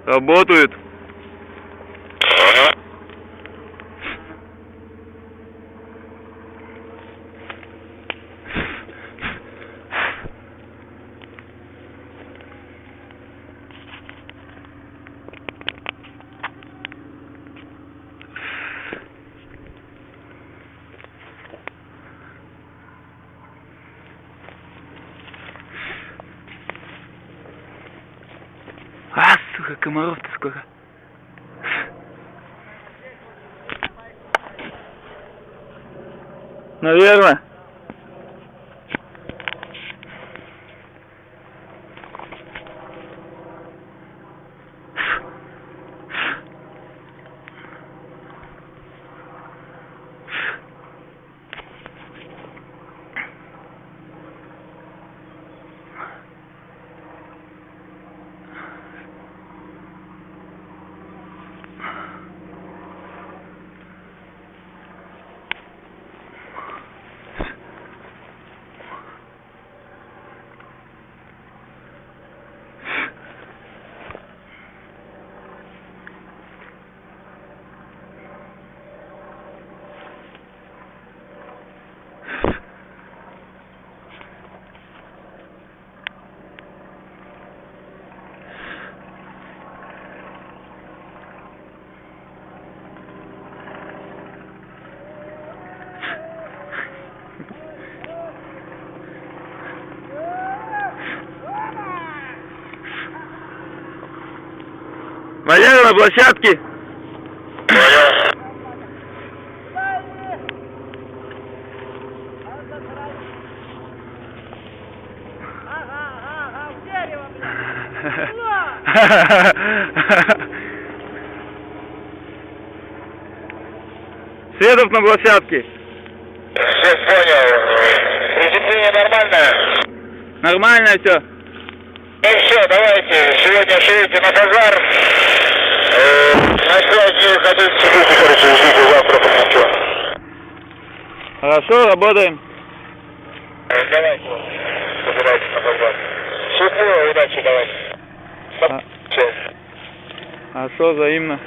Работают. Ага. А, сука, комаров-то сколько. Наверное. Валера, на площадке. Ага, в дерево, блядь. Светов на площадке. Все понял. Приземление нормальное? Нормально все. Ну все, давайте. Сегодня шевите на базар. На связи ходить секунду, короче, ждите завтра, посмотрю. Хорошо, работаем. Давайте. Собирайтесь на базар. Счастливо, удачи, давайте. Хорошо, взаимно.